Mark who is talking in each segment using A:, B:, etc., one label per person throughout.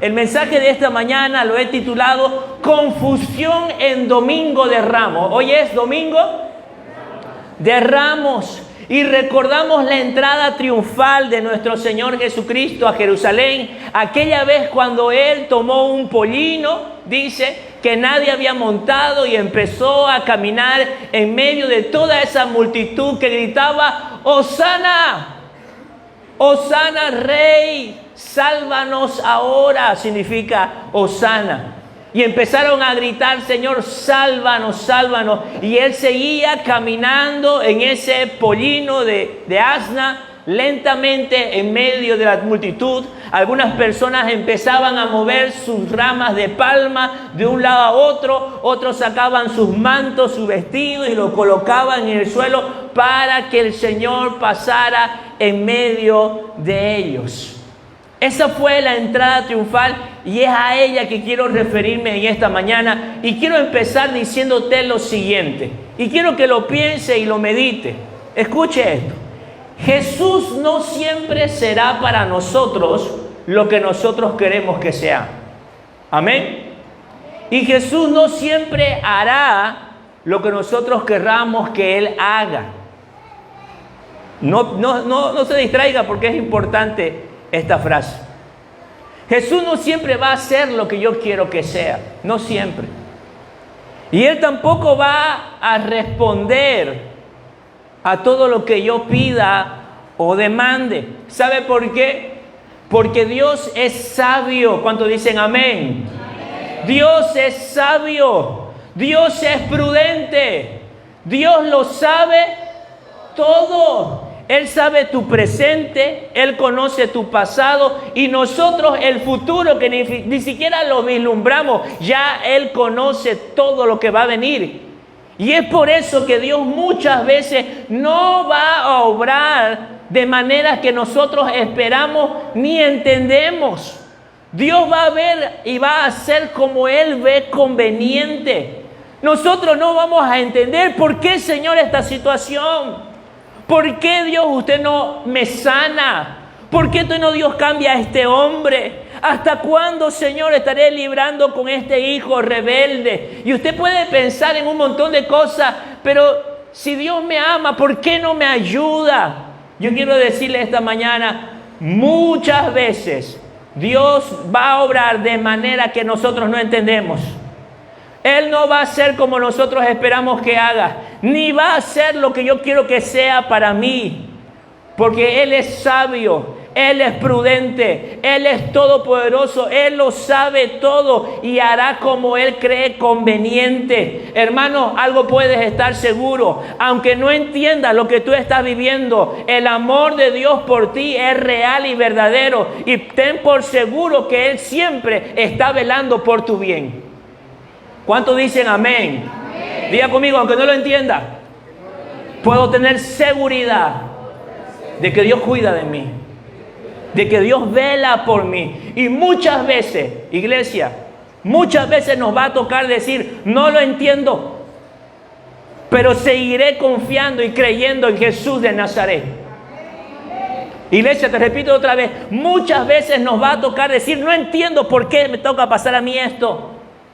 A: El mensaje de esta mañana lo he titulado Confusión en Domingo de Ramos. Hoy es Domingo de Ramos y recordamos la entrada triunfal de nuestro Señor Jesucristo a Jerusalén. Aquella vez cuando Él tomó un pollino, dice, que nadie había montado y empezó a caminar en medio de toda esa multitud que gritaba, ¡Hosana! ¡Hosana, Rey! ¡Sálvanos ahora! Significa Hosana. Y empezaron a gritar, Señor, sálvanos, sálvanos. Y Él seguía caminando en ese pollino de asna, lentamente en medio de la multitud. Algunas personas empezaban a mover sus ramas de palma de un lado a otro. Otros sacaban sus mantos, sus vestidos y lo colocaban en el suelo para que el Señor pasara en medio de ellos. Esa fue la entrada triunfal y es a ella que quiero referirme en esta mañana. Y quiero empezar diciéndote lo siguiente. Y quiero que lo piense y lo medite. Escuche esto. Jesús no siempre será para nosotros lo que nosotros queremos que sea. Amén. Y Jesús no siempre hará lo que nosotros querramos que Él haga. No se distraiga porque es importante esta frase. Jesús no siempre va a hacer lo que yo quiero que sea. No siempre. Y Él tampoco va a responder a todo lo que yo pida o demande. ¿Sabe por qué? Porque Dios es sabio. ¿Cuántos dicen amén? Amén. Dios es sabio. Dios es prudente. Dios lo sabe todo. Él sabe tu presente, Él conoce tu pasado y nosotros el futuro que ni siquiera lo vislumbramos. Ya Él conoce todo lo que va a venir. Y es por eso que Dios muchas veces no va a obrar de manera que nosotros esperamos ni entendemos. Dios va a ver y va a hacer como Él ve conveniente. Nosotros no vamos a entender por qué, Señor, esta situación. ¿Por qué, Dios, usted no me sana? ¿Por qué no, Dios, cambia a este hombre? ¿Hasta cuándo, Señor, estaré librando con este hijo rebelde? Y usted puede pensar en un montón de cosas, pero si Dios me ama, ¿por qué no me ayuda? Yo quiero decirle esta mañana, muchas veces Dios va a obrar de manera que nosotros no entendemos. Él no va a ser como nosotros esperamos que haga, ni va a hacer lo que yo quiero que sea para mí, porque Él es sabio, Él es prudente, Él es todopoderoso, Él lo sabe todo y hará como Él cree conveniente. Hermano, algo puedes estar seguro, aunque no entiendas lo que tú estás viviendo, el amor de Dios por ti es real y verdadero y ten por seguro que Él siempre está velando por tu bien. ¿Cuántos dicen amén? Amén? Diga conmigo, aunque no lo entienda, puedo tener seguridad de que Dios cuida de mí, de que Dios vela por mí. Y muchas veces, iglesia, muchas veces nos va a tocar decir, no lo entiendo, pero seguiré confiando y creyendo en Jesús de Nazaret. Iglesia, te repito otra vez, muchas veces nos va a tocar decir, no entiendo por qué me toca pasar a mí esto.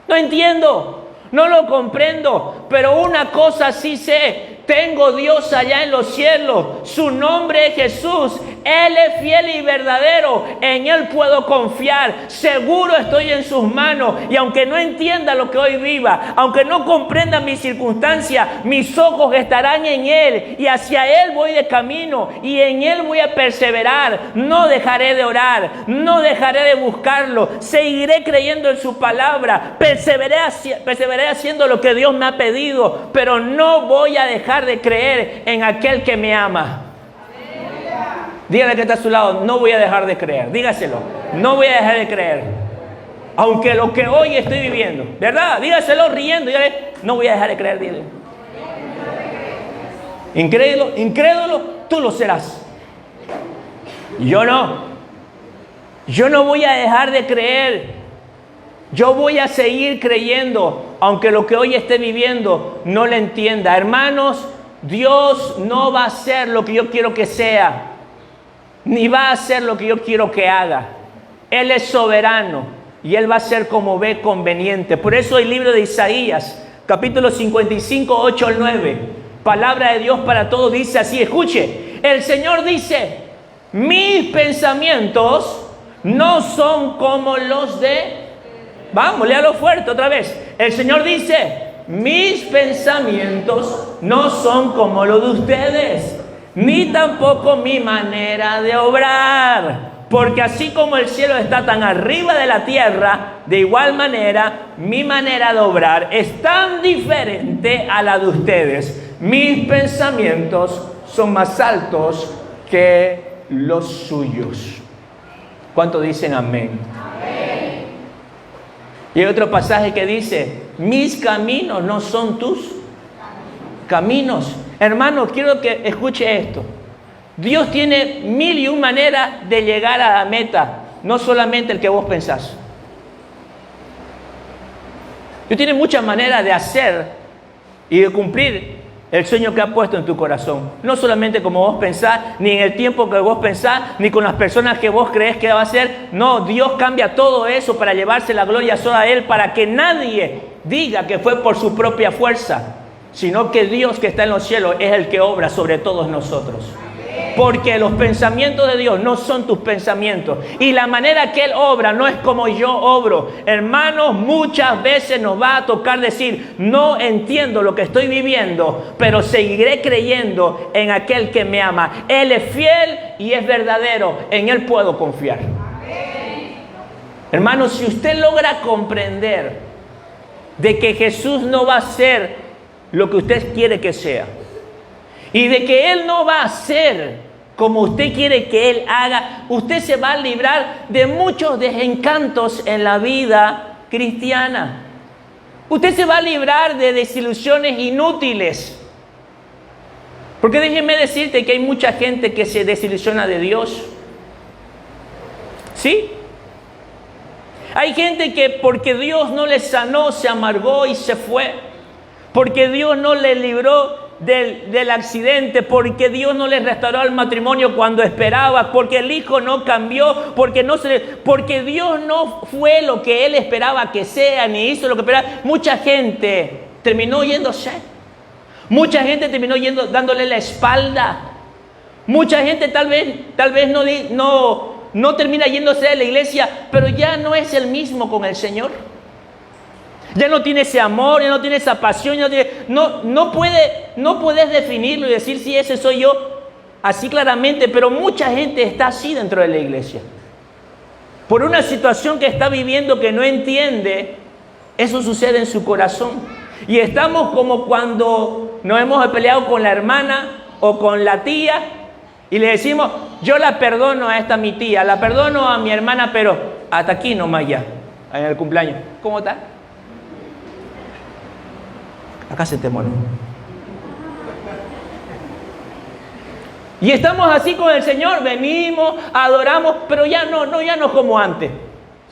A: No entiendo, no lo comprendo, pero una cosa sí sé, tengo Dios allá en los cielos, su nombre es Jesús, Él es fiel y verdadero, en Él puedo confiar, seguro estoy en sus manos y aunque no entienda lo que hoy viva, aunque no comprenda mis circunstancias, mis ojos estarán en Él y hacia Él voy de camino y en Él voy a perseverar, no dejaré de orar, no dejaré de buscarlo, seguiré creyendo en su palabra, perseveraré haciendo lo que Dios me ha pedido, pero no voy a dejar de creer en aquel que me ama. Dígale que está a su lado, no voy a dejar de creer. Dígaselo, no voy a dejar de creer. Aunque lo que hoy estoy viviendo, ¿verdad? Dígaselo riendo, dígale, no voy a dejar de creer, dile. Incrédulo, tú lo serás. Yo no voy a dejar de creer. Yo voy a seguir creyendo, aunque lo que hoy esté viviendo no lo entienda. Hermanos, Dios no va a hacer lo que yo quiero que sea, ni va a hacer lo que yo quiero que haga. Él es soberano. y Él va a hacer como ve conveniente. Por eso el libro de Isaías, capítulo 55, 8 al 9, palabra de Dios para todos, dice así, escuche, el Señor dice, mis pensamientos no son como los de... Vamos, léalo fuerte otra vez. El Señor dice, mis pensamientos no son como los de ustedes, ni tampoco mi manera de obrar. Porque así como el cielo está tan arriba de la tierra, de igual manera mi manera de obrar es tan diferente a la de ustedes. Mis pensamientos son más altos que los suyos. ¿Cuántos dicen amén? Amén. Y hay otro pasaje que dice, mis caminos no son tus caminos. Hermanos, quiero que escuche esto. Dios tiene 1001 maneras de llegar a la meta, no solamente el que vos pensás. Dios tiene muchas maneras de hacer y de cumplir el sueño que ha puesto en tu corazón. No solamente como vos pensás, ni en el tiempo que vos pensás, ni con las personas que vos creés que va a ser. No, Dios cambia todo eso para llevarse la gloria solo a Él, para que nadie diga que fue por su propia fuerza, sino que Dios que está en los cielos es el que obra sobre todos nosotros. Porque los pensamientos de Dios no son tus pensamientos. Y la manera que Él obra no es como yo obro. Hermanos, muchas veces nos va a tocar decir, no entiendo lo que estoy viviendo, pero seguiré creyendo en aquel que me ama. Él es fiel y es verdadero. En Él puedo confiar. Hermanos, si usted logra comprender de que Jesús no va a ser lo que usted quiere que sea, y de que Él no va a ser como usted quiere que Él haga, usted se va a librar de muchos desencantos en la vida cristiana. Usted se va a librar de desilusiones inútiles. Porque déjeme decirte que hay mucha gente que se desilusiona de Dios. ¿Sí? Hay gente que porque Dios no le sanó, se amargó y se fue. Porque Dios no le libró del accidente, porque Dios no le restauró el matrimonio cuando esperaba, porque el hijo no cambió, porque Dios no fue lo que él esperaba que sea, ni hizo lo que esperaba. Mucha gente terminó yéndose. Mucha gente terminó dándole la espalda. Mucha gente tal vez no termina yéndose de la iglesia, pero ya no es el mismo con el Señor. Ya no tiene ese amor, ya no tiene esa pasión, no puedes definirlo y decir si ese soy yo así claramente, pero mucha gente está así dentro de la iglesia. Por una situación que está viviendo que no entiende, eso sucede en su corazón. Y estamos como cuando nos hemos peleado con la hermana o con la tía y le decimos, yo la perdono a esta mi tía, la perdono a mi hermana, pero hasta aquí nomás ya, en el cumpleaños. ¿Cómo está? Acá se te muere. Y estamos así con el Señor, venimos, adoramos, pero ya no como antes.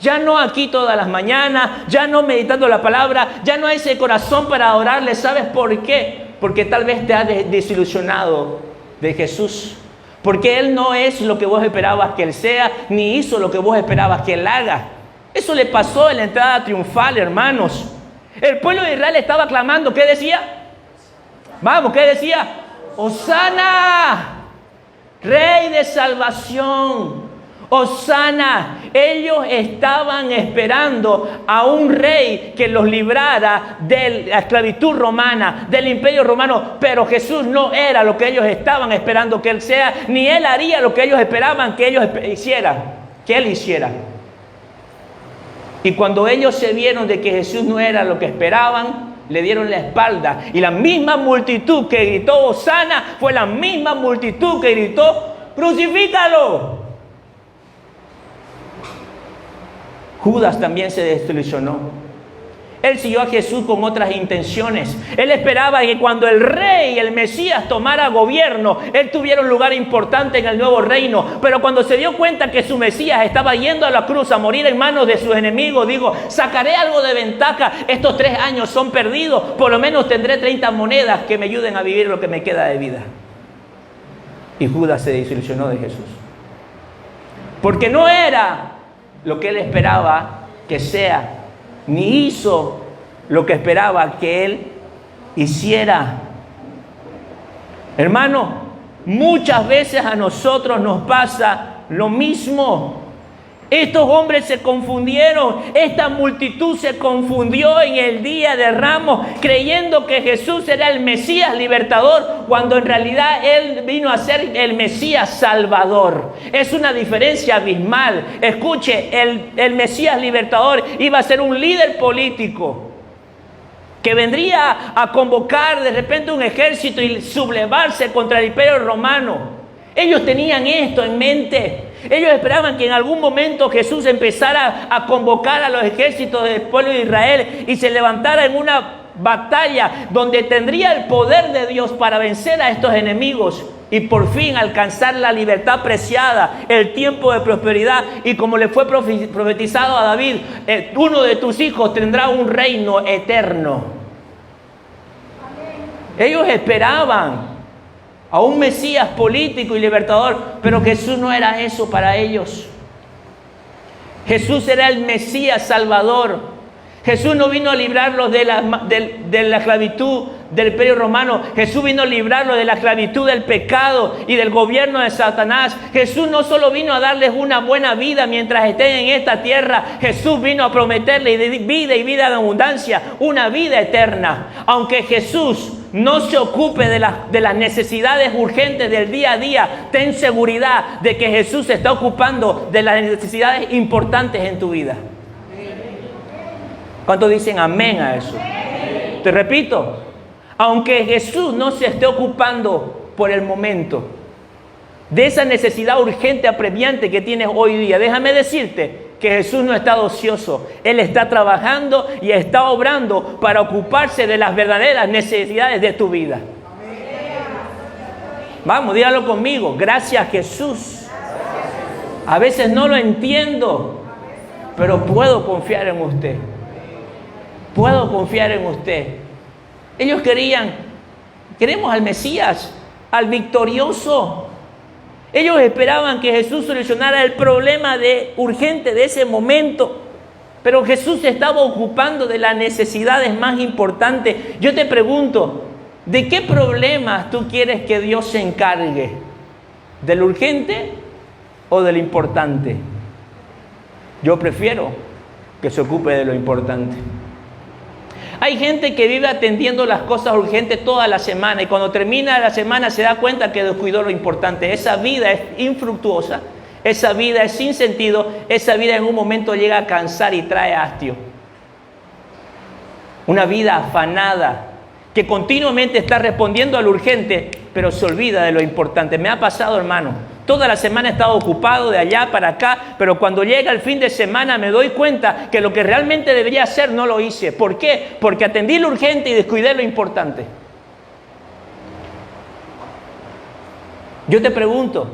A: Ya no aquí todas las mañanas, ya no meditando la palabra, ya no hay ese corazón para adorarle. ¿Sabes por qué? Porque tal vez te has desilusionado de Jesús. Porque Él no es lo que vos esperabas que Él sea, ni hizo lo que vos esperabas que Él haga. Eso le pasó en la entrada triunfal, hermanos. El pueblo de Israel estaba clamando, ¿qué decía? Vamos, ¿qué decía? ¡Hosana! Rey de salvación. ¡Hosana! Ellos estaban esperando a un rey que los librara de la esclavitud romana, del imperio romano. Pero Jesús no era lo que ellos estaban esperando que Él sea, ni Él haría lo que ellos esperaban que Él hiciera. Y cuando ellos se vieron de que Jesús no era lo que esperaban, le dieron la espalda. Y la misma multitud que gritó Hosana fue la misma multitud que gritó ¡crucifícalo! Judas también se desilusionó. Él siguió a Jesús con otras intenciones. Él esperaba que cuando el rey, el Mesías, tomara gobierno, Él tuviera un lugar importante en el nuevo reino. Pero cuando se dio cuenta que su Mesías estaba yendo a la cruz a morir en manos de sus enemigos, dijo, sacaré algo de ventaja. Estos 3 años son perdidos. Por lo menos tendré 30 monedas que me ayuden a vivir lo que me queda de vida. Y Judas se desilusionó de Jesús. Porque no era lo que él esperaba que sea, ni hizo lo que esperaba que él hiciera. Hermano, muchas veces a nosotros nos pasa lo mismo. Estos hombres se confundieron, esta multitud se confundió en el día de Ramos, creyendo que Jesús era el Mesías libertador, cuando en realidad Él vino a ser el Mesías salvador. Es una diferencia abismal. Escuche, el Mesías libertador iba a ser un líder político que vendría a convocar de repente un ejército y sublevarse contra el imperio romano. Ellos tenían esto en mente. Ellos esperaban que en algún momento Jesús empezara a convocar a los ejércitos del pueblo de Israel y se levantara en una batalla donde tendría el poder de Dios para vencer a estos enemigos y por fin alcanzar la libertad preciada, el tiempo de prosperidad. Y como le fue profetizado a David, uno de tus hijos tendrá un reino eterno. Ellos esperaban a un Mesías político y libertador, pero Jesús no era eso para ellos. Jesús era el Mesías salvador. Jesús no vino a librarlos de la esclavitud del imperio romano. Jesús vino a librarlos de la esclavitud del pecado y del gobierno de Satanás. Jesús no solo vino a darles una buena vida mientras estén en esta tierra. Jesús vino a prometerles vida y vida en abundancia, una vida eterna. Aunque Jesús no se ocupe de las necesidades urgentes del día a día, ten seguridad de que Jesús se está ocupando de las necesidades importantes en tu vida. ¿Cuántos dicen amén a eso? Te repito, aunque Jesús no se esté ocupando por el momento de esa necesidad urgente apremiante que tienes hoy día, déjame decirte que Jesús no está ocioso. Él está trabajando y está obrando para ocuparse de las verdaderas necesidades de tu vida. Vamos, dígalo conmigo. Gracias, Jesús. A veces no lo entiendo, pero puedo confiar en usted. Puedo confiar en usted. Ellos queremos al Mesías, al victorioso. Ellos esperaban que Jesús solucionara el problema urgente de ese momento. Pero Jesús se estaba ocupando de las necesidades más importantes. Yo te pregunto, ¿de qué problemas tú quieres que Dios se encargue? ¿Del urgente o del importante? Yo prefiero que se ocupe de lo importante. Hay gente que vive atendiendo las cosas urgentes toda la semana y cuando termina la semana se da cuenta que descuidó lo importante. Esa vida es infructuosa, esa vida es sin sentido, esa vida en un momento llega a cansar y trae hastio. Una vida afanada que continuamente está respondiendo a lo urgente, pero se olvida de lo importante. Me ha pasado, hermano. Toda la semana he estado ocupado de allá para acá, pero cuando llega el fin de semana me doy cuenta que lo que realmente debería hacer no lo hice. ¿Por qué? Porque atendí lo urgente y descuidé lo importante. Yo te pregunto,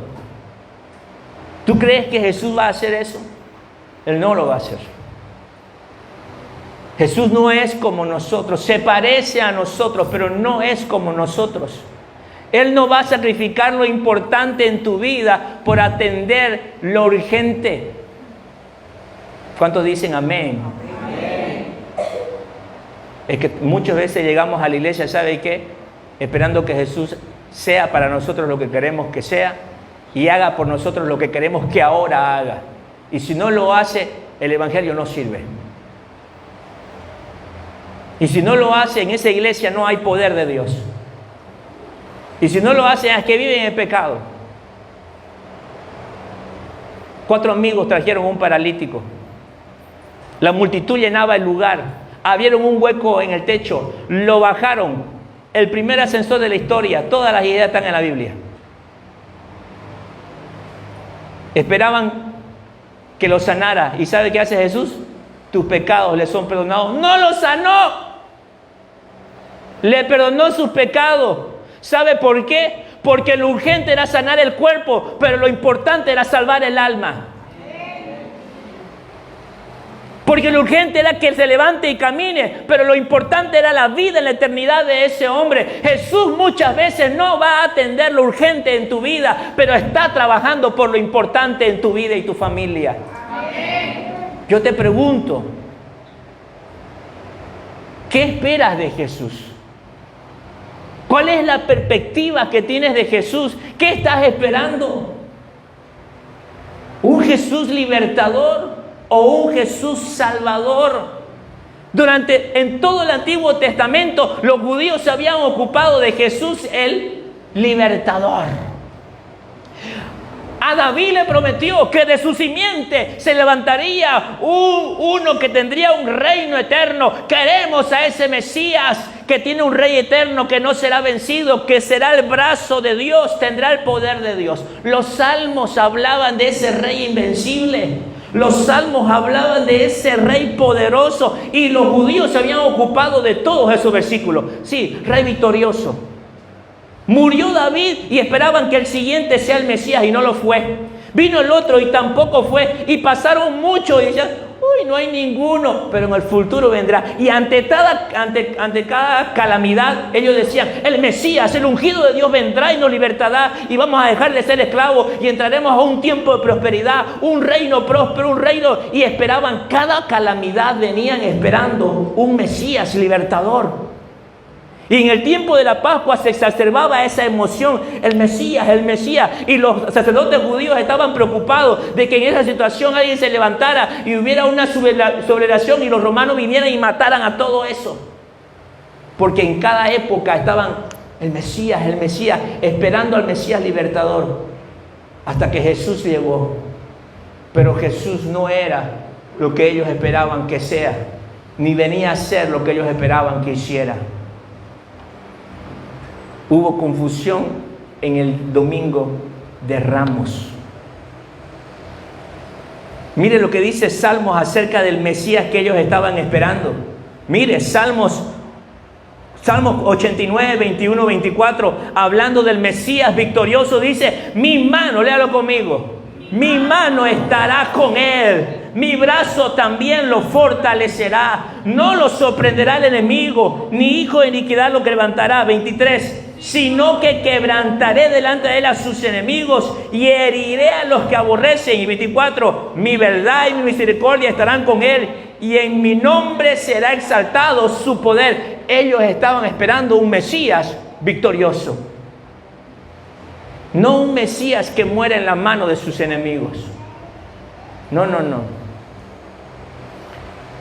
A: ¿tú crees que Jesús va a hacer eso? Él no lo va a hacer. Jesús no es como nosotros, se parece a nosotros, pero no es como nosotros. Él no va a sacrificar lo importante en tu vida por atender lo urgente. ¿Cuántos dicen amén? Amén. Es que muchas veces llegamos a la iglesia, ¿sabe qué? Esperando que Jesús sea para nosotros lo que queremos que sea y haga por nosotros lo que queremos que ahora haga. Y si no lo hace, el evangelio no sirve. Y si no lo hace, en esa iglesia no hay poder de Dios. Y si no lo hacen, es que viven en el pecado. 4 amigos trajeron un paralítico. La multitud llenaba el lugar. Abrieron un hueco en el techo. Lo bajaron. El primer ascensor de la historia. Todas las ideas están en la Biblia. Esperaban que lo sanara. ¿Y sabe qué hace Jesús? Tus pecados le son perdonados. ¡No lo sanó! Le perdonó sus pecados. ¿Sabe por qué? Porque lo urgente era sanar el cuerpo, pero lo importante era salvar el alma. Porque lo urgente era que se levante y camine, pero lo importante era la vida en la eternidad de ese hombre. Jesús muchas veces no va a atender lo urgente en tu vida, pero está trabajando por lo importante en tu vida y tu familia. Yo te pregunto, ¿qué esperas de Jesús? ¿Cuál es la perspectiva que tienes de Jesús? ¿Qué estás esperando? ¿Un Jesús libertador o un Jesús salvador? En todo el Antiguo Testamento, los judíos se habían ocupado de Jesús el libertador. A David le prometió que de su simiente se levantaría uno que tendría un reino eterno. Queremos a ese Mesías que tiene un rey eterno que no será vencido, que será el brazo de Dios, tendrá el poder de Dios. Los salmos hablaban de ese rey invencible. Los salmos hablaban de ese rey poderoso y los judíos se habían ocupado de todos esos versículos. Sí, rey victorioso. Murió David y esperaban que el siguiente sea el Mesías y no lo fue. Vino el otro y tampoco fue. Y pasaron muchos y decían, uy, no hay ninguno, pero en el futuro vendrá. Y ante cada calamidad, ellos decían, el Mesías, el ungido de Dios vendrá y nos libertará y vamos a dejar de ser esclavos y entraremos a un tiempo de prosperidad, un reino próspero, un reino. Y esperaban, cada calamidad venían esperando un Mesías libertador. Y en el tiempo de la Pascua se exacerbaba esa emoción, el Mesías, el Mesías. Y los sacerdotes judíos estaban preocupados de que en esa situación alguien se levantara y hubiera una sublevación y los romanos vinieran y mataran a todo eso. Porque en cada época estaban el Mesías, esperando al Mesías libertador. Hasta que Jesús llegó. Pero Jesús no era lo que ellos esperaban que sea, ni venía a ser lo que ellos esperaban que hiciera. Hubo confusión en el domingo de Ramos. Mire lo que dice Salmos acerca del Mesías que ellos estaban esperando. Mire, Salmos 89, 21, 24, hablando del Mesías victorioso, dice, mi mano, léalo conmigo, mi mano estará con él. Mi brazo también lo fortalecerá. No lo sorprenderá el enemigo, ni hijo de iniquidad lo levantará. 23. Sino que quebrantaré delante de él a sus enemigos y heriré a los que aborrecen. Y 24. Mi verdad y mi misericordia estarán con él y en mi nombre será exaltado su poder. Ellos estaban esperando un Mesías victorioso. No un Mesías que muera en la mano de sus enemigos. No.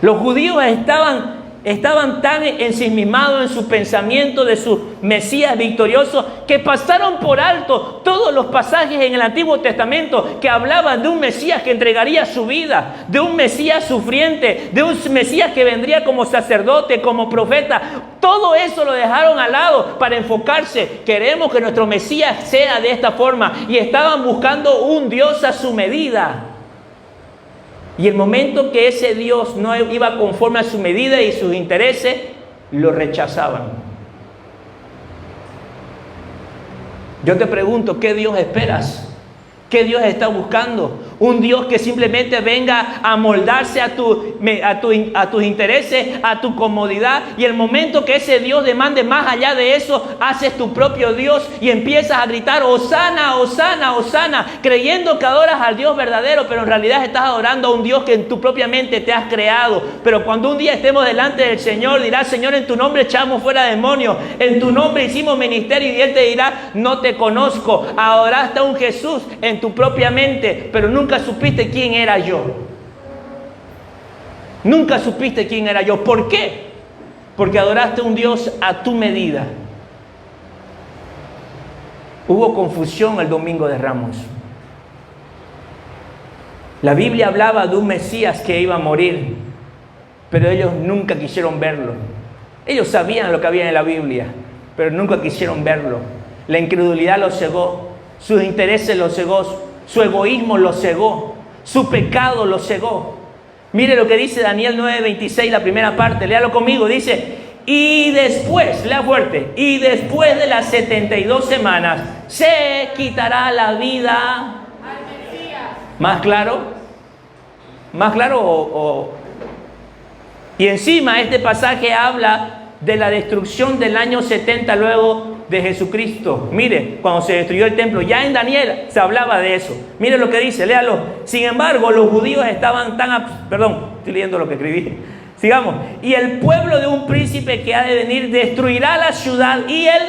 A: Los judíos estaban tan ensimismados en su pensamiento de su Mesías victorioso que pasaron por alto todos los pasajes en el Antiguo Testamento que hablaban de un Mesías que entregaría su vida, de un Mesías sufriente, de un Mesías que vendría como sacerdote, como profeta. Todo eso lo dejaron al lado para enfocarse. Queremos que nuestro Mesías sea de esta forma y estaban buscando un Dios a su medida. Y el momento que ese Dios no iba conforme a su medida y sus intereses, lo rechazaban. Yo te pregunto, ¿qué Dios esperas? ¿Qué Dios está buscando? Un Dios que simplemente venga a moldarse a tus intereses, a tu comodidad. Y el momento que ese Dios demande más allá de eso, haces tu propio Dios y empiezas a gritar, Hosana, Hosana, Hosana, creyendo que adoras al Dios verdadero, pero en realidad estás adorando a un Dios que en tu propia mente te has creado. Pero cuando un día estemos delante del Señor, dirás, Señor, en tu nombre echamos fuera demonios, en tu nombre hicimos ministerio, y Él te dirá, no te conozco. Adoraste a un Jesús en tu propia mente, pero nunca supiste quién era yo. Nunca supiste quién era yo. ¿Por qué? Porque adoraste a un Dios a tu medida. Hubo confusión el domingo de Ramos. La Biblia hablaba de un Mesías que iba a morir, pero ellos nunca quisieron verlo. Ellos sabían lo que había en la Biblia, pero nunca quisieron verlo. La incredulidad los cegó, sus intereses los cegó, su egoísmo los cegó, su pecado los cegó. Mire lo que dice Daniel 9:26, la primera parte, léalo conmigo, dice, y después, lea fuerte, y después de las 72 semanas se quitará la vida. ¿Más claro? ¿Más claro? Y encima este pasaje habla de la destrucción del año 70 luego de Jesucristo. Mire, cuando se destruyó el templo, ya en Daniel se hablaba de eso. Mire lo que dice, léalo. Sin embargo, los judíos estaban perdón, estoy leyendo lo que escribí. Sigamos. Y el pueblo de un príncipe que ha de venir destruirá la ciudad y el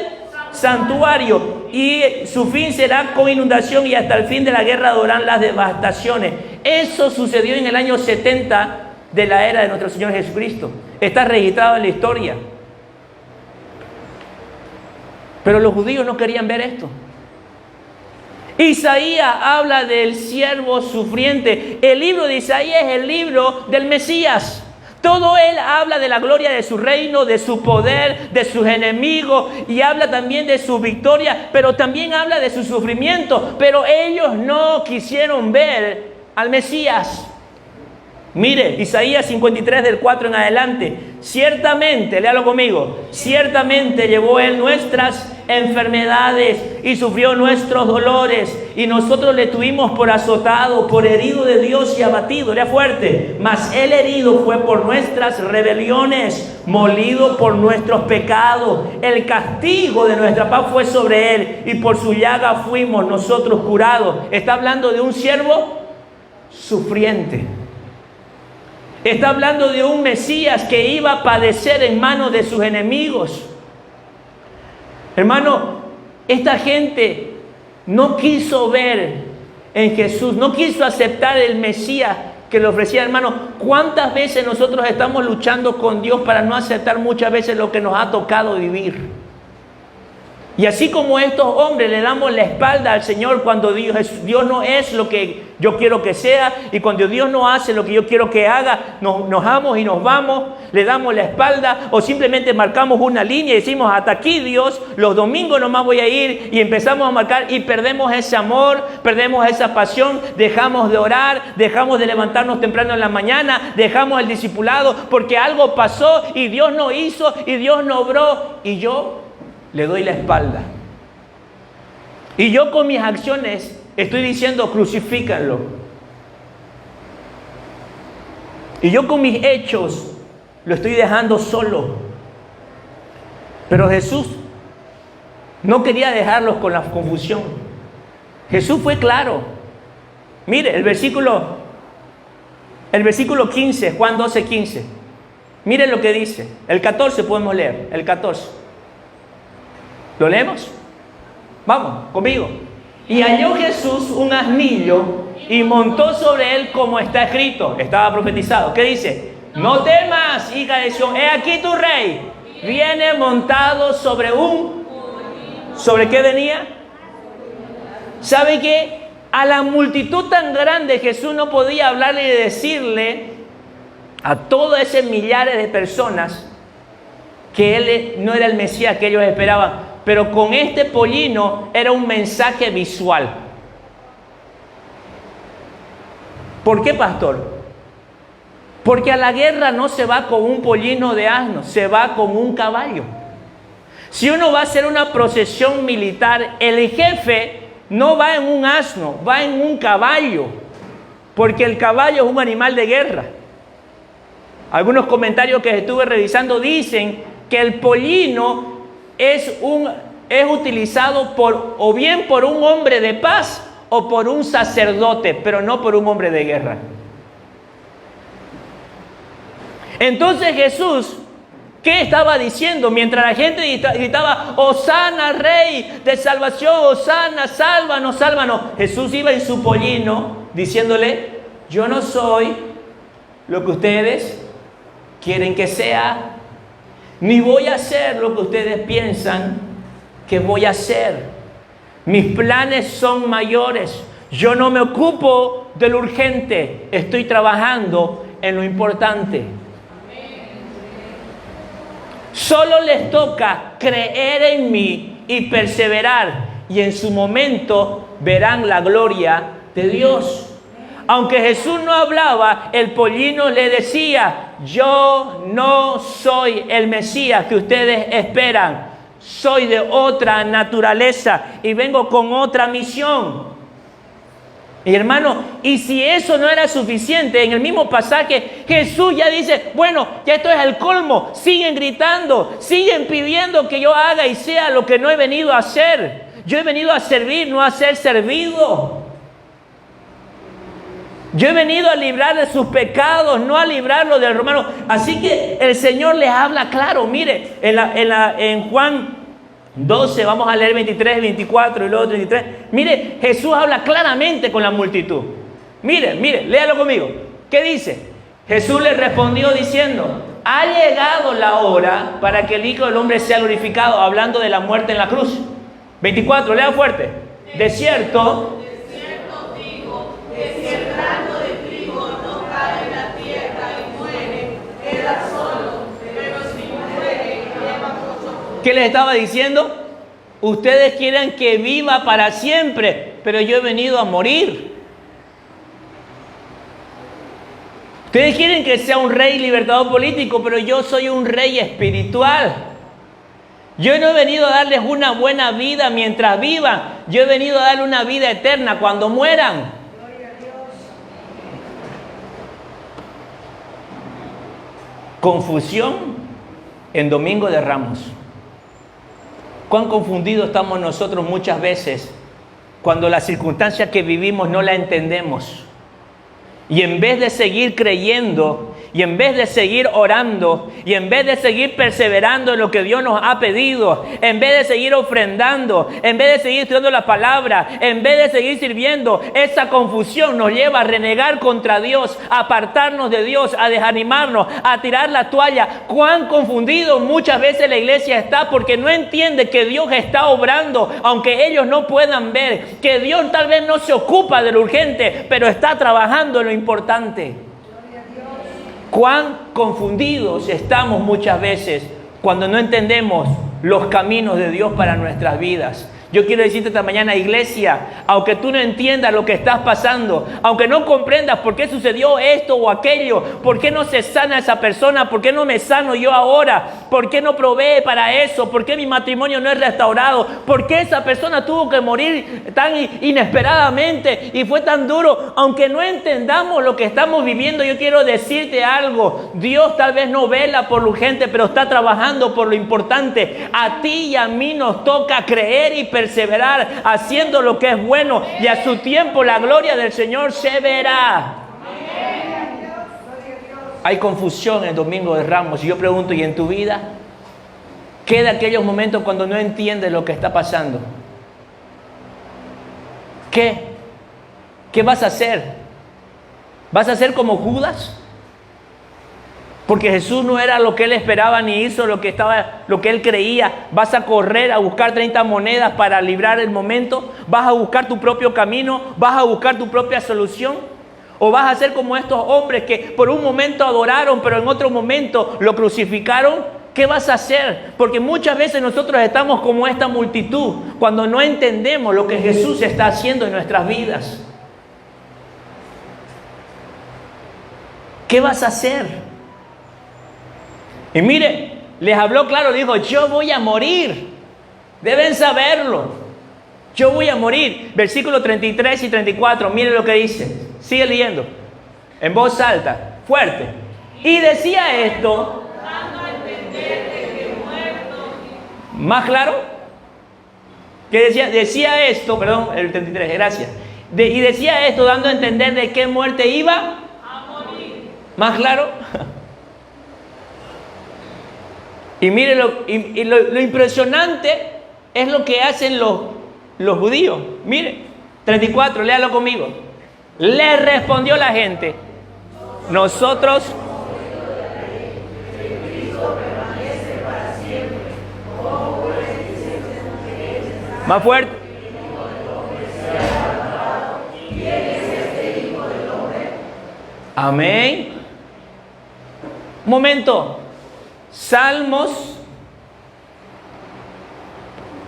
A: santuario, y su fin será con inundación, y hasta el fin de la guerra durarán las devastaciones. Eso sucedió en el año 70 de la era de nuestro Señor Jesucristo. Está registrado en la historia. Pero los judíos no querían ver esto. Isaías habla del siervo sufriente. El libro de Isaías es el libro del Mesías. Todo él habla de la gloria de su reino, de su poder, de sus enemigos, y habla también de su victoria, pero también habla de su sufrimiento. Pero ellos no quisieron ver al Mesías. Mire, Isaías 53 del 4 en adelante. Ciertamente, léalo conmigo, ciertamente llevó él nuestras enfermedades y sufrió nuestros dolores, y nosotros le tuvimos por azotado, por herido de Dios y abatido. Lea fuerte. Mas él herido fue por nuestras rebeliones, molido por nuestros pecados. El castigo de nuestra paz fue sobre él, y por su llaga fuimos nosotros curados. Está hablando de un siervo sufriente. Está hablando de un Mesías que iba a padecer en manos de sus enemigos. Hermano, esta gente no quiso ver en Jesús, no quiso aceptar el Mesías que le ofrecía. Hermano, ¿cuántas veces nosotros estamos luchando con Dios para no aceptar muchas veces lo que nos ha tocado vivir? Y así como estos hombres le damos la espalda al Señor cuando Dios no es lo que yo quiero que sea, y cuando Dios no hace lo que yo quiero que haga, nos enojamos y nos vamos, le damos la espalda, o simplemente marcamos una línea y decimos: hasta aquí Dios, los domingos nomás voy a ir, y empezamos a marcar y perdemos ese amor, perdemos esa pasión, dejamos de orar, dejamos de levantarnos temprano en la mañana, dejamos el discipulado porque algo pasó y Dios no hizo y Dios no obró, y yo le doy la espalda. Y yo con mis acciones estoy diciendo: crucifícanlo. Y yo con mis hechos lo estoy dejando solo. Pero Jesús no quería dejarlos con la confusión. Jesús fue claro. Mire, el versículo 15, Juan 12, 15. Mire lo que dice. El 14 podemos leer, el 14. ¿Lo leemos? Vamos, conmigo. Y halló Jesús un asnillo y montó sobre él, como está escrito. Estaba profetizado. ¿Qué dice? No temas, hija de Sión, he aquí tu rey. Viene montado sobre un... ¿Sobre qué venía? ¿Sabe qué? A la multitud tan grande Jesús no podía hablarle y decirle a todos esos millares de personas que él no era el Mesías que ellos esperaban. Pero con este pollino era un mensaje visual. ¿Por qué, pastor? Porque a la guerra no se va con un pollino de asno, se va con un caballo. Si uno va a hacer una procesión militar, el jefe no va en un asno, va en un caballo, porque el caballo es un animal de guerra. Algunos comentarios que estuve revisando dicen que el pollino es utilizado o bien por un hombre de paz o por un sacerdote, pero no por un hombre de guerra. Entonces Jesús, ¿qué estaba diciendo? Mientras la gente gritaba: Hosana, Rey de salvación, Hosana, sálvanos, sálvanos, Jesús iba en su pollino diciéndole: yo no soy lo que ustedes quieren que sea, ni voy a hacer lo que ustedes piensan que voy a hacer. Mis planes son mayores. Yo no me ocupo de lo urgente. Estoy trabajando en lo importante. Solo les toca creer en mí y perseverar. Y en su momento verán la gloria de Dios. Aunque Jesús no hablaba, el pollino le decía: yo no soy el Mesías que ustedes esperan. Soy de otra naturaleza y vengo con otra misión. Y hermano, y si eso no era suficiente, en el mismo pasaje Jesús ya dice, bueno, ya esto es el colmo, siguen gritando, siguen pidiendo que yo haga y sea lo que no he venido a hacer. Yo he venido a servir, no a ser servido. Yo he venido a librar de sus pecados, no a librarlo del romano. Así que el Señor les habla claro. Mire, en Juan 12, vamos a leer 23, 24 y luego 33. Mire, Jesús habla claramente con la multitud. Mire, léalo conmigo. ¿Qué dice? Jesús le respondió diciendo, ha llegado la hora para que el Hijo del Hombre sea glorificado, hablando de la muerte en la cruz. 24, lea fuerte. De cierto
B: digo, que si el grano de trigo no cae en la tierra y muere, queda solo, pero si muere, lleva mucho fruto.
A: ¿Qué les estaba diciendo? Ustedes quieren que viva para siempre, pero yo he venido a morir. Ustedes quieren que sea un rey libertador político, pero yo soy un rey espiritual. Yo no he venido a darles una buena vida mientras vivan. Yo he venido a darles una vida eterna cuando mueran. Confusión en Domingo de Ramos. Cuán confundidos estamos nosotros muchas veces cuando la circunstancia que vivimos no la entendemos. Y en vez de seguir creyendo, y en vez de seguir orando, y en vez de seguir perseverando en lo que Dios nos ha pedido, en vez de seguir ofrendando, en vez de seguir estudiando la palabra, en vez de seguir sirviendo, esa confusión nos lleva a renegar contra Dios, a apartarnos de Dios, a desanimarnos, a tirar la toalla. Cuán confundido muchas veces la iglesia está porque no entiende que Dios está obrando, aunque ellos no puedan ver, que Dios tal vez no se ocupa de lo urgente, pero está trabajando en lo importante. Cuán confundidos estamos muchas veces cuando no entendemos los caminos de Dios para nuestras vidas. Yo quiero decirte esta mañana, iglesia, aunque tú no entiendas lo que estás pasando, aunque no comprendas por qué sucedió esto o aquello, por qué no se sana esa persona, por qué no me sano yo ahora, por qué no provee para eso, por qué mi matrimonio no es restaurado, por qué esa persona tuvo que morir tan inesperadamente y fue tan duro. Aunque no entendamos lo que estamos viviendo, yo quiero decirte algo. Dios tal vez no vela por lo urgente, pero está trabajando por lo importante. A ti y a mí nos toca creer y perseverar haciendo lo que es bueno, y a su tiempo la gloria del Señor se verá. Hay confusión el Domingo de Ramos y yo pregunto, ¿y en tu vida? ¿Qué de aquellos momentos cuando no entiendes lo que está pasando? ¿Qué vas a hacer? ¿Vas a ser como Judas? Porque Jesús no era lo que él esperaba ni hizo lo que él creía. ¿Vas a correr a buscar 30 monedas para librar el momento? ¿Vas a buscar tu propio camino? ¿Vas a buscar tu propia solución? ¿O vas a ser como estos hombres que por un momento adoraron, pero en otro momento lo crucificaron? ¿Qué vas a hacer? Porque muchas veces nosotros estamos como esta multitud cuando no entendemos lo que Jesús está haciendo en nuestras vidas. ¿Qué vas a hacer? Y mire, les habló claro, dijo, yo voy a morir. Deben saberlo. Yo voy a morir. Versículos 33 y 34, mire lo que dice. Sigue leyendo. En voz alta, fuerte. Y decía esto.
B: Dando a entender de que muerto.
A: ¿Más claro? Que decía esto, perdón, el 33, gracias. Y decía esto dando a entender de qué muerte iba
B: A morir.
A: ¿Más claro? Y mire, lo impresionante es lo que hacen los judíos. Mire, 34, léalo conmigo. Le respondió la gente, nosotros... Más fuerte. Amén. Un momento. Salmos,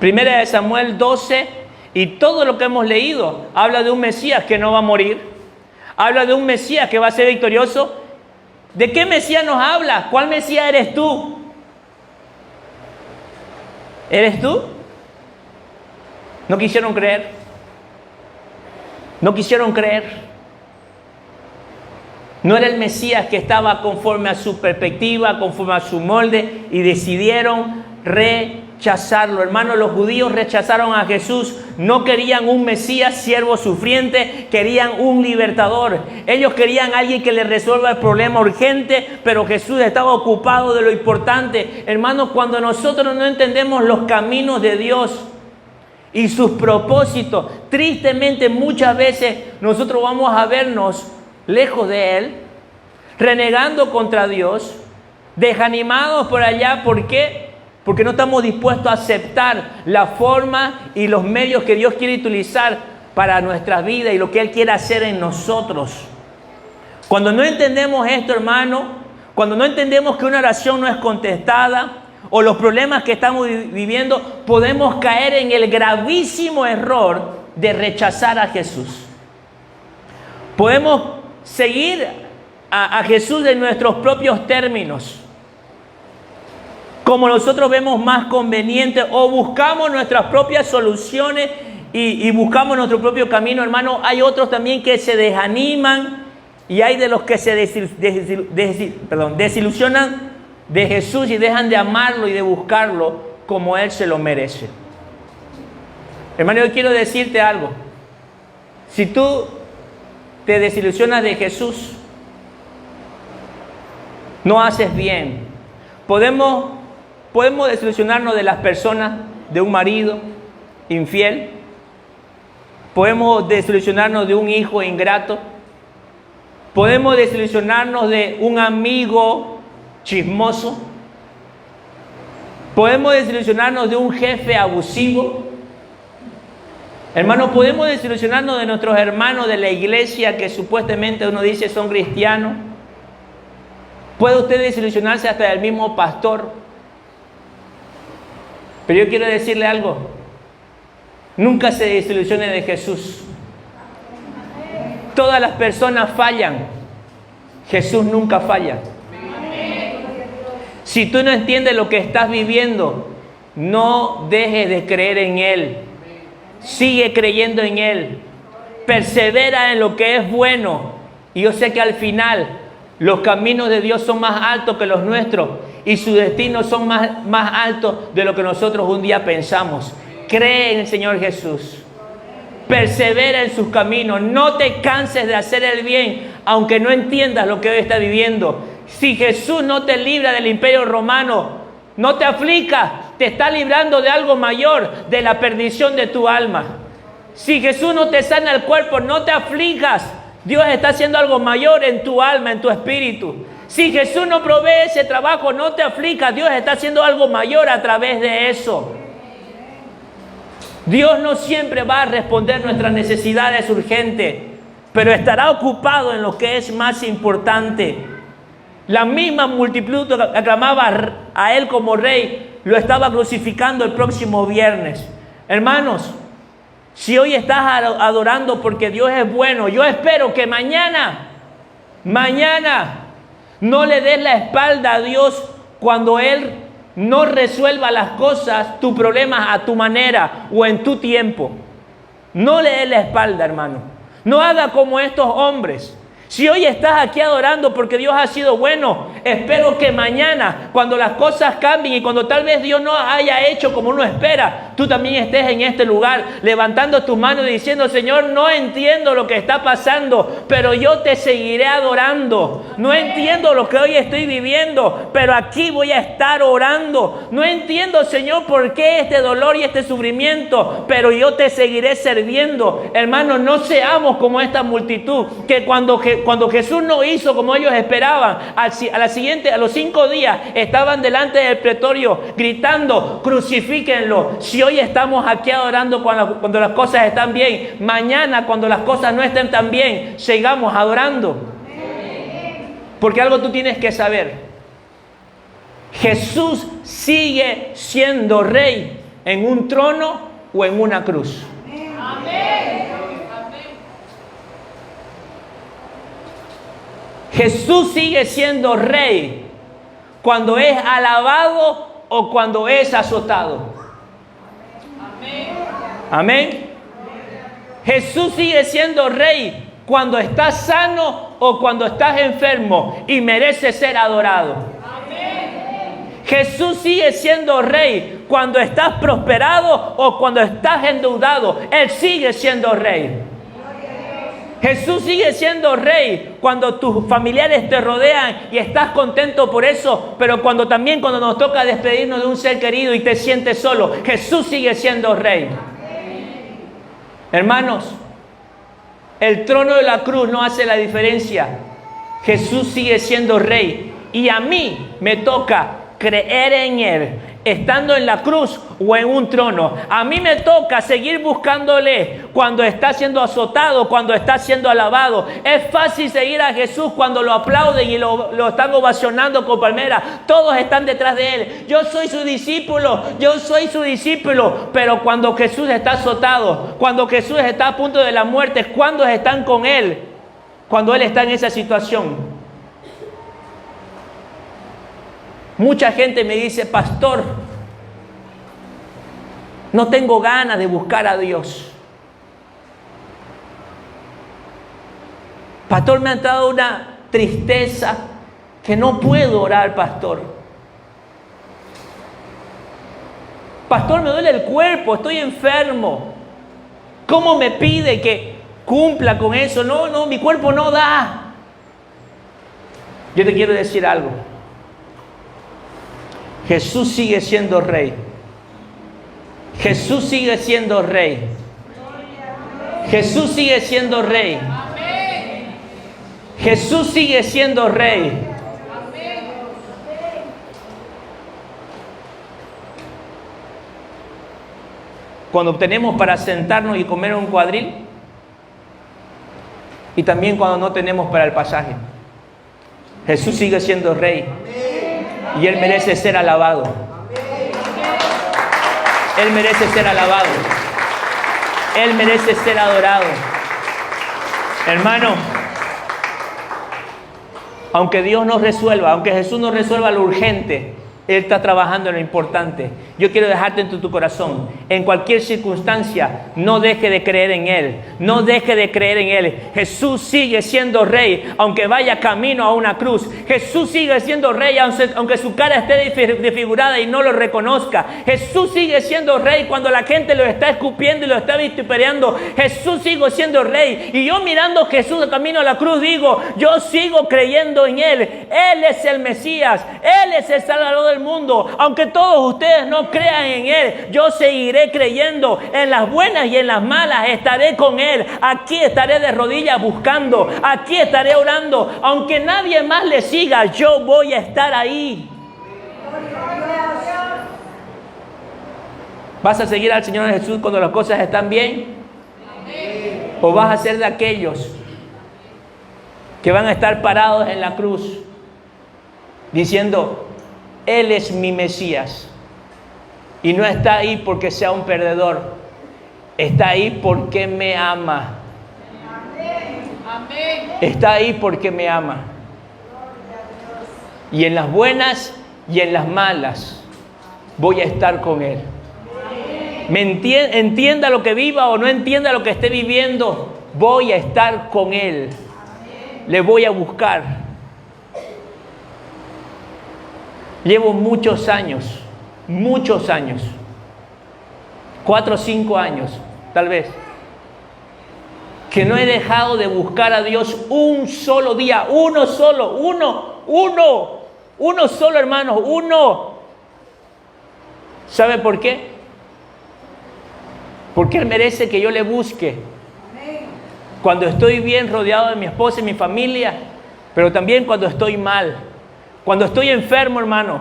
A: 1 de Samuel 12 y todo lo que hemos leído habla de un Mesías que no va a morir, habla de un Mesías que va a ser victorioso. ¿De qué Mesías nos habla? ¿Cuál Mesías eres tú? ¿Eres tú? No quisieron creer. No quisieron creer. No era el Mesías que estaba conforme a su perspectiva, conforme a su molde, y decidieron rechazarlo. Hermanos, los judíos rechazaron a Jesús. No querían un Mesías siervo sufriente, querían un libertador. Ellos querían a alguien que les resuelva el problema urgente, pero Jesús estaba ocupado de lo importante. Hermanos, cuando nosotros no entendemos los caminos de Dios y sus propósitos, tristemente muchas veces nosotros vamos a vernos lejos de Él, renegando contra Dios, desanimados por allá. ¿Por qué? Porque no estamos dispuestos a aceptar la forma y los medios que Dios quiere utilizar para nuestra vida y lo que Él quiere hacer en nosotros. Cuando no entendemos esto, hermano, cuando no entendemos que una oración no es contestada o los problemas que estamos viviendo, podemos caer en el gravísimo error de rechazar a Jesús. Podemos seguir a Jesús en nuestros propios términos, como nosotros vemos más conveniente, o buscamos nuestras propias soluciones y buscamos nuestro propio camino. Hermano, hay otros también que se desaniman y hay de los que se desilusionan de Jesús y dejan de amarlo y de buscarlo como Él se lo merece. Hermano, yo quiero decirte algo. Si tú te desilusionas de Jesús, no haces bien. Podemos desilusionarnos de las personas, de un marido infiel. Podemos desilusionarnos de un hijo ingrato. Podemos desilusionarnos de un amigo chismoso. Podemos desilusionarnos de un jefe abusivo. Hermanos, podemos desilusionarnos de nuestros hermanos de la iglesia que supuestamente uno dice son cristianos. Puede usted desilusionarse hasta del mismo pastor. Pero yo quiero decirle algo. Nunca se desilusione de Jesús. Todas las personas fallan. Jesús nunca falla. Si tú no entiendes lo que estás viviendo, no dejes de creer en Él. Sigue creyendo en Él. Persevera en lo que es bueno. Y yo sé que al final los caminos de Dios son más altos que los nuestros y sus destinos son más altos de lo que nosotros un día pensamos. Cree en el Señor Jesús. Persevera en sus caminos. No te canses de hacer el bien, aunque no entiendas lo que hoy estás viviendo. Si Jesús no te libra del imperio romano, no te aflicas. Te está librando de algo mayor, de la perdición de tu alma. Si Jesús no te sana el cuerpo, no te aflijas. Dios está haciendo algo mayor en tu alma, en tu espíritu. Si Jesús no provee ese trabajo, no te aflijas. Dios está haciendo algo mayor a través de eso. Dios no siempre va a responder nuestras necesidades urgentes, pero estará ocupado en lo que es más importante. La misma multitud que aclamaba a Él como Rey, lo estaba crucificando el próximo viernes. Hermanos, si hoy estás adorando porque Dios es bueno, yo espero que mañana no le des la espalda a Dios cuando Él no resuelva las cosas, tus problemas a tu manera o en tu tiempo. No le des la espalda, hermano. No haga como estos hombres. Si hoy estás aquí adorando porque Dios ha sido bueno, espero que mañana, cuando las cosas cambien y cuando tal vez Dios no haya hecho como uno espera, tú también estés en este lugar levantando tus manos y diciendo: Señor, no entiendo lo que está pasando, pero yo te seguiré adorando. No entiendo lo que hoy estoy viviendo, pero aquí voy a estar orando. No entiendo, Señor, por qué este dolor y este sufrimiento, pero yo te seguiré sirviendo. Hermanos, no seamos como esta multitud que cuando Jesús no hizo como ellos esperaban, a los 5 días estaban delante del pretorio gritando: crucifíquenlo. Si hoy estamos aquí adorando cuando las cosas están bien, mañana cuando las cosas no estén tan bien, sigamos adorando. Porque algo tú tienes que saber: Jesús sigue siendo Rey en un trono o en una cruz. Amén. Jesús sigue siendo Rey cuando es alabado o cuando es azotado. Amén. Amén. Jesús sigue siendo rey cuando estás sano o cuando estás enfermo y merece ser adorado. Jesús sigue siendo rey cuando estás prosperado o cuando estás endeudado. Él sigue siendo rey. Jesús sigue siendo rey cuando tus familiares te rodean y estás contento por eso, pero cuando nos toca despedirnos de un ser querido y te sientes solo, Jesús sigue siendo rey. Hermanos, el trono de la cruz no hace la diferencia. Jesús sigue siendo rey y a mí me toca creer en Él, estando en la cruz o en un trono. A mí me toca seguir buscándole cuando está siendo azotado, cuando está siendo alabado. Es fácil seguir a Jesús cuando lo aplauden y lo están ovacionando con palmeras. Todos están detrás de Él. Yo soy su discípulo, pero cuando Jesús está azotado, cuando Jesús está a punto de la muerte, cuando están con Él, cuando Él está en esa situación. Mucha gente me dice: pastor, no tengo ganas de buscar a Dios. Pastor, me ha dado una tristeza que no puedo orar, pastor. Pastor, me duele el cuerpo, estoy enfermo. ¿Cómo me pide que cumpla con eso? No, mi cuerpo no da. Yo te quiero decir algo. Jesús sigue siendo rey. Jesús sigue siendo rey. Jesús sigue siendo rey. Jesús sigue siendo rey. Cuando tenemos para sentarnos y comer un cuadril, y también cuando no tenemos para el pasaje, Jesús sigue siendo rey. Y Él merece ser alabado. Él merece ser alabado. Él merece ser adorado. Hermano, aunque Dios no resuelva, aunque Jesús no resuelva lo urgente, Él está trabajando en lo importante. Yo quiero dejarte en tu corazón, en cualquier circunstancia, no deje de creer en Él. No deje de creer en Él. Jesús sigue siendo rey, aunque vaya camino a una cruz. Jesús sigue siendo rey, aunque su cara esté desfigurada y no lo reconozca. Jesús sigue siendo rey cuando la gente lo está escupiendo y lo está vituperando. Jesús sigue siendo rey. Y yo mirando a Jesús camino a la cruz digo, yo sigo creyendo en Él. Él es el Mesías. Él es el Salvador del mundo. Aunque todos ustedes no crean en Él, yo seguiré creyendo. En las buenas y en las malas estaré con Él. Aquí estaré de rodillas buscando. Aquí estaré orando. Aunque nadie más le siga, yo voy a estar ahí. ¿Vas a seguir al Señor Jesús cuando las cosas están bien? ¿O vas a ser de aquellos que van a estar parados en la cruz diciendo, Él es mi Mesías? Y no está ahí porque sea un perdedor. Está ahí porque me ama. Está ahí porque me ama. Y en las buenas y en las malas voy a estar con Él. Entienda lo que viva o no entienda lo que esté viviendo, voy a estar con Él. Le voy a buscar. Llevo muchos años, 4 o 5 años, tal vez, que no he dejado de buscar a Dios un solo día, uno solo, hermanos, uno. ¿Sabe por qué? Porque Él merece que yo le busque. Cuando estoy bien rodeado de mi esposa y mi familia, pero también cuando estoy mal. Cuando estoy enfermo, hermano,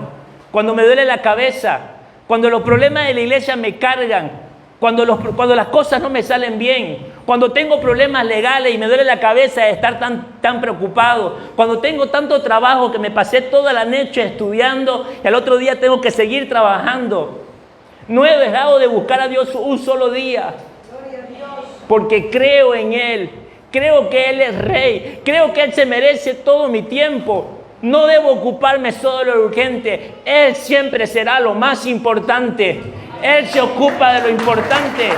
A: cuando me duele la cabeza, cuando los problemas de la iglesia me cargan, cuando las cosas no me salen bien, cuando tengo problemas legales y me duele la cabeza de estar tan preocupado, cuando tengo tanto trabajo que me pasé toda la noche estudiando y al otro día tengo que seguir trabajando. No he dejado de buscar a Dios un solo día, porque creo en Él, creo que Él es Rey, creo que Él se merece todo mi tiempo. No debo ocuparme solo de lo urgente. Él siempre será lo más importante. Él se ocupa de lo importante.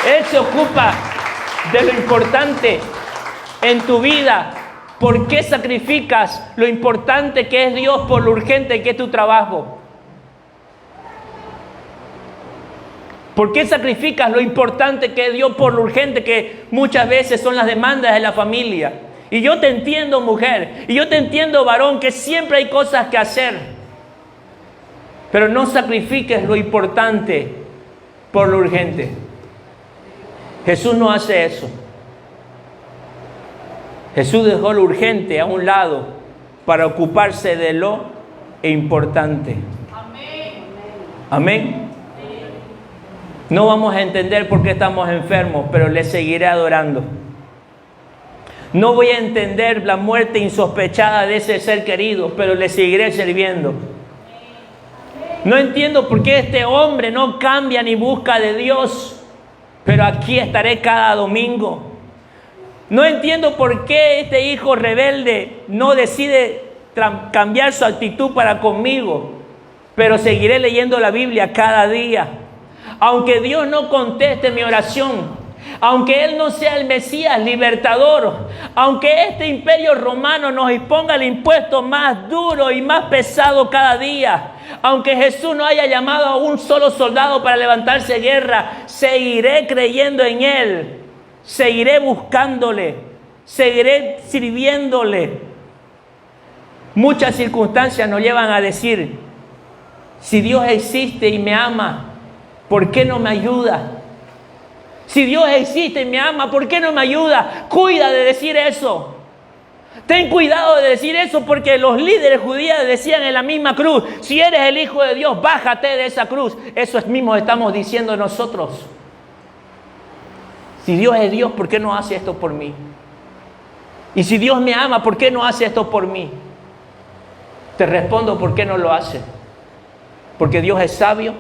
A: Él se ocupa de lo importante en tu vida. ¿Por qué sacrificas lo importante que es Dios por lo urgente que es tu trabajo? ¿Por qué sacrificas lo importante que es Dios por lo urgente que muchas veces son las demandas de la familia? Y yo te entiendo, mujer, y yo te entiendo, varón, que siempre hay cosas que hacer. Pero no sacrifiques lo importante por lo urgente. Jesús no hace eso. Jesús dejó lo urgente a un lado para ocuparse de lo importante.
B: Amén.
A: Amén. No vamos a entender por qué estamos enfermos, pero le seguiré adorando. No voy a entender la muerte insospechada de ese ser querido, pero le seguiré sirviendo. No entiendo por qué este hombre no cambia ni busca de Dios, pero aquí estaré cada domingo. No entiendo por qué este hijo rebelde no decide cambiar su actitud para conmigo, pero seguiré leyendo la Biblia cada día. Aunque Dios no conteste mi oración, aunque Él no sea el Mesías libertador, aunque este imperio romano nos imponga el impuesto más duro y más pesado cada día, aunque Jesús no haya llamado a un solo soldado para levantarse guerra, seguiré creyendo en Él, seguiré buscándole, seguiré sirviéndole. Muchas circunstancias nos llevan a decir, si Dios existe y me ama, ¿por qué no me ayuda? Si Dios existe y me ama, ¿por qué no me ayuda? Cuida de decir eso. Ten cuidado de decir eso, porque los líderes judíos decían en la misma cruz, si eres el Hijo de Dios, bájate de esa cruz. Eso mismo estamos diciendo nosotros. Si Dios es Dios, ¿por qué no hace esto por mí? Y si Dios me ama, ¿por qué no hace esto por mí? Te respondo, ¿por qué no lo hace? Porque Dios es sabio,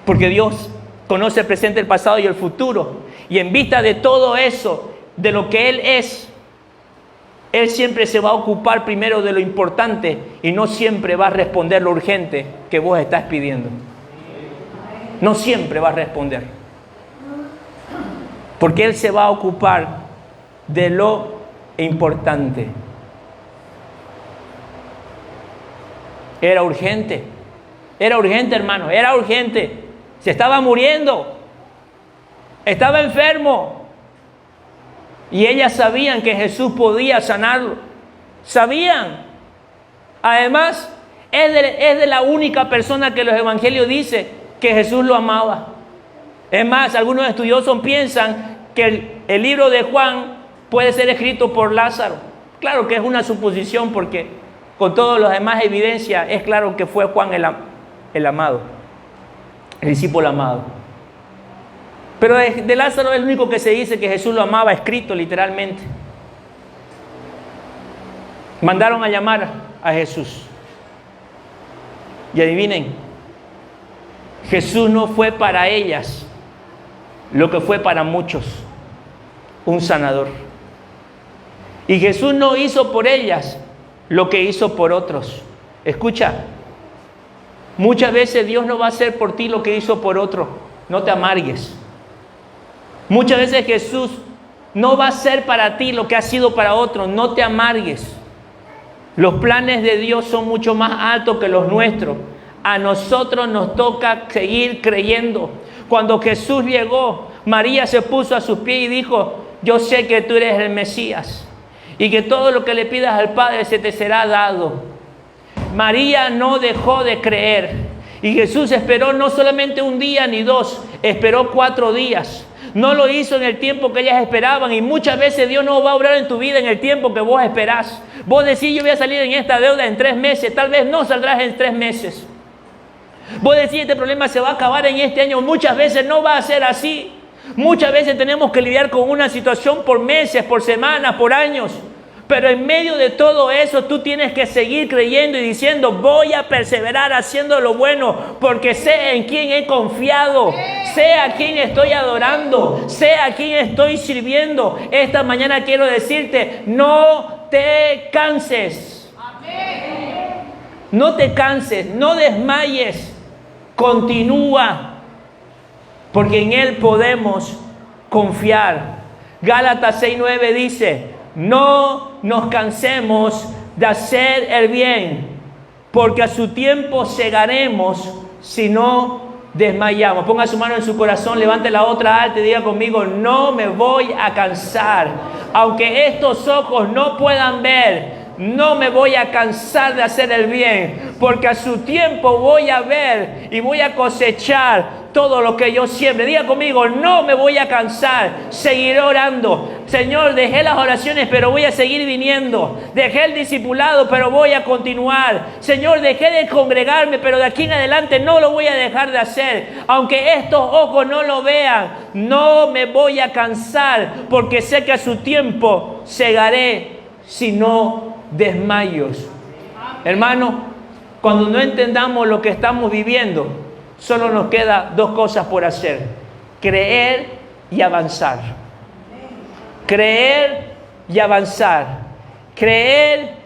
A: porque Dios conoce el presente, el pasado y el futuro. Y en vista de todo eso, de lo que Él es, Él siempre se va a ocupar primero de lo importante y no siempre va a responder lo urgente que vos estás pidiendo. No siempre va a responder. Porque Él se va a ocupar de lo importante. Era urgente. Era urgente, hermano. Era urgente. Se estaba muriendo. Estaba enfermo. Y ellas sabían que Jesús podía sanarlo. Sabían. Además, es de la única persona que los evangelios dicen que Jesús lo amaba. Es más, algunos estudiosos piensan que el libro de Juan puede ser escrito por Lázaro. Claro que es una suposición porque con todas las demás evidencias es claro que fue Juan el amado, el discípulo amado. Pero de Lázaro es el único que se dice que Jesús lo amaba, escrito literalmente. Mandaron a llamar a Jesús. Y adivinen, Jesús no fue para ellas lo que fue para muchos, un sanador. Y Jesús no hizo por ellas lo que hizo por otros. Escucha, muchas veces Dios no va a hacer por ti lo que hizo por otro. No te amargues. Muchas veces Jesús no va a hacer para ti lo que ha sido para otros. No te amargues. Los planes de Dios son mucho más altos que los nuestros. A nosotros nos toca seguir creyendo. Cuando Jesús llegó, María se puso a sus pies y dijo, yo sé que tú eres el Mesías y que todo lo que le pidas al Padre se te será dado. María no dejó de creer y Jesús esperó no solamente un día ni dos, esperó 4 días. No lo hizo en el tiempo que ellas esperaban y muchas veces Dios no va a obrar en tu vida en el tiempo que vos esperás. Vos decís, yo voy a salir en esta deuda en 3 meses, tal vez no saldrás en 3 meses. Vos decís, este problema se va a acabar en este año. Muchas veces no va a ser así. Muchas veces tenemos que lidiar con una situación por meses, por semanas, por años. Pero en medio de todo eso tú tienes que seguir creyendo y diciendo, voy a perseverar haciendo lo bueno porque sé en quién he confiado, sé a quién estoy adorando, sé a quién estoy sirviendo. Esta mañana quiero decirte, no te canses. No te canses, no desmayes. Continúa, porque en Él podemos confiar. Gálatas 6:9 dice, no nos cansemos de hacer el bien, porque a su tiempo segaremos si no desmayamos. Ponga su mano en su corazón, levante la otra alta y diga conmigo, no me voy a cansar. Aunque estos ojos no puedan ver, no me voy a cansar de hacer el bien, porque a su tiempo voy a ver y voy a cosechar todo lo que yo siembre. Diga conmigo, no me voy a cansar, seguiré orando. Señor, dejé las oraciones, pero voy a seguir viniendo. Dejé el discipulado, pero voy a continuar. Señor, dejé de congregarme, pero de aquí en adelante no lo voy a dejar de hacer. Aunque estos ojos no lo vean, no me voy a cansar, porque sé que a su tiempo segaré si no desmayos. Hermano, cuando no entendamos lo que estamos viviendo, solo nos queda dos cosas por hacer: creer y avanzar. Creer y avanzar. Creer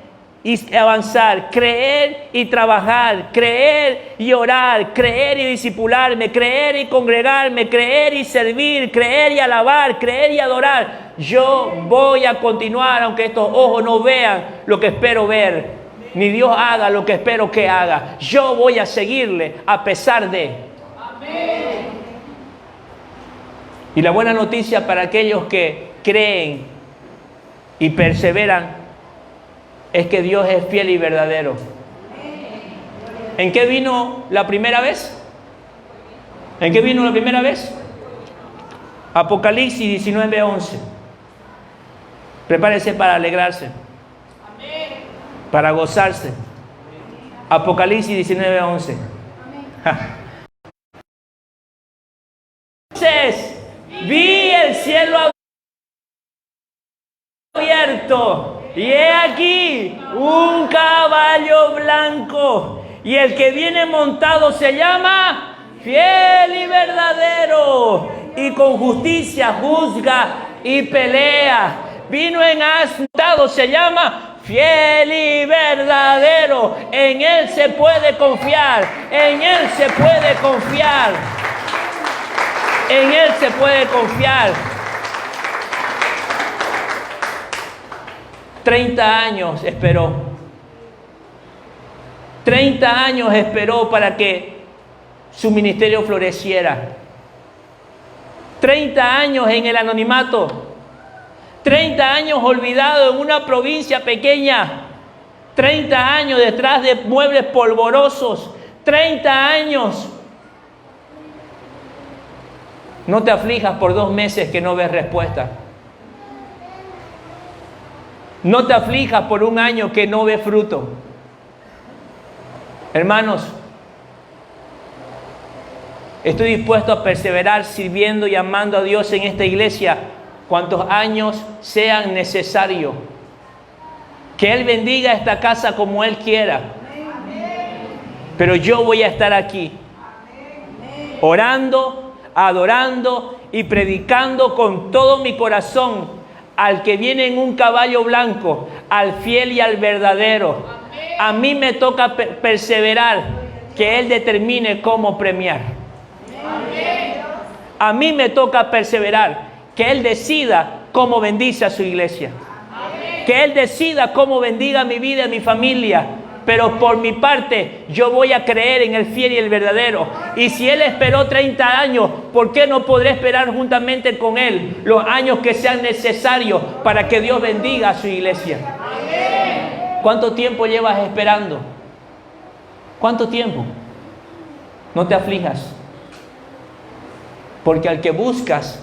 A: y avanzar. Creer y trabajar. Creer y orar. Creer y discipularme. Creer y congregarme. Creer y servir. Creer y alabar. Creer y adorar. Yo voy a continuar aunque estos ojos no vean lo que espero ver, ni Dios haga lo que espero que haga. Yo voy a seguirle a pesar de. Amén. Y la buena noticia para aquellos que creen y perseveran es que Dios es fiel y verdadero. ¿En qué vino la primera vez? ¿En qué vino la primera vez? Apocalipsis 19:11. Prepárese para alegrarse. Amén. Para gozarse. Apocalipsis 19:11. Entonces vi el cielo abierto y he aquí un caballo blanco, y el que viene montado se llama Fiel y Verdadero, y con justicia juzga y pelea. Vino en asno, se llama Fiel y Verdadero. En Él se puede confiar. En Él se puede confiar. En Él se puede confiar. 30 años esperó. 30 años esperó para que su ministerio floreciera. 30 años en el anonimato. 30 años olvidado en una provincia pequeña. 30 años detrás de muebles polvorosos. 30 años. No te aflijas por 2 meses que no ves respuesta. No te aflijas por 1 año que no ves fruto. Hermanos, estoy dispuesto a perseverar sirviendo y amando a Dios en esta iglesia cuantos años sean necesarios. Que Él bendiga esta casa como Él quiera. Pero yo voy a estar aquí, orando, adorando y predicando con todo mi corazón al que viene en un caballo blanco, al fiel y al verdadero. A mí me toca perseverar, que Él determine cómo premiar. A mí me toca perseverar, que Él decida cómo bendice a su iglesia. Que Él decida cómo bendiga mi vida y mi familia. Pero por mi parte, yo voy a creer en el fiel y el verdadero. Y si Él esperó 30 años, ¿por qué no podré esperar juntamente con Él los años que sean necesarios para que Dios bendiga a su iglesia? ¿Cuánto tiempo llevas esperando? ¿Cuánto tiempo? No te aflijas. Porque al que buscas,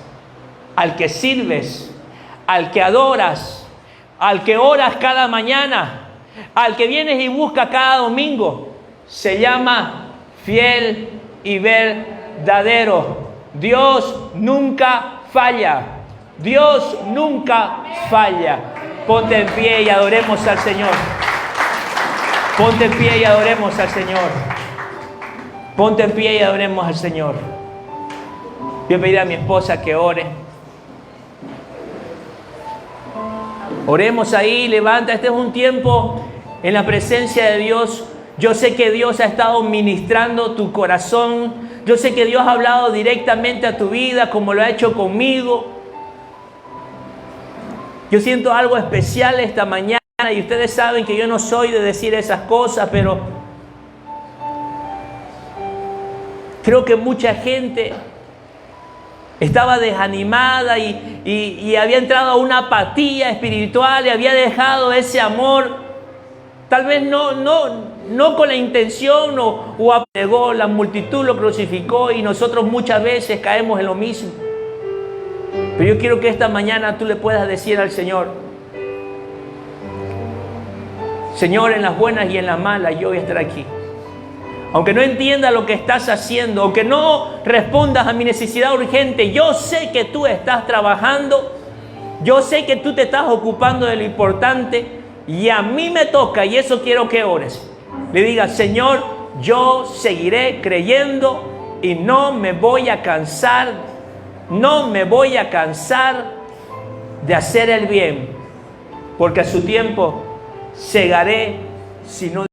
A: al que sirves, al que adoras, al que oras cada mañana, al que vienes y buscas cada domingo, se llama fiel y verdadero. Dios nunca falla. Dios nunca falla. Ponte en pie y adoremos al Señor. Ponte en pie y adoremos al Señor. Ponte en pie y adoremos al Señor. Voy a pedir a mi esposa que ore. Oremos ahí, levanta. Este es un tiempo en la presencia de Dios. Yo sé que Dios ha estado ministrando tu corazón, Yo sé que Dios ha hablado directamente a tu vida como lo ha hecho conmigo. Yo siento algo especial esta mañana y ustedes saben que yo no soy de decir esas cosas, pero creo que mucha gente estaba desanimada y había entrado a una apatía espiritual y había dejado ese amor. Tal vez no con la intención o apegó, la multitud lo crucificó y nosotros muchas veces caemos en lo mismo. Pero yo quiero que esta mañana tú le puedas decir al Señor: Señor, en las buenas y en las malas yo voy a estar aquí. Aunque no entienda lo que estás haciendo, aunque no respondas a mi necesidad urgente, yo sé que tú estás trabajando, yo sé que tú te estás ocupando de lo importante y a mí me toca, y eso quiero que ores. Le digas: Señor, yo seguiré creyendo y no me voy a cansar, de hacer el bien, porque a su tiempo segaré si no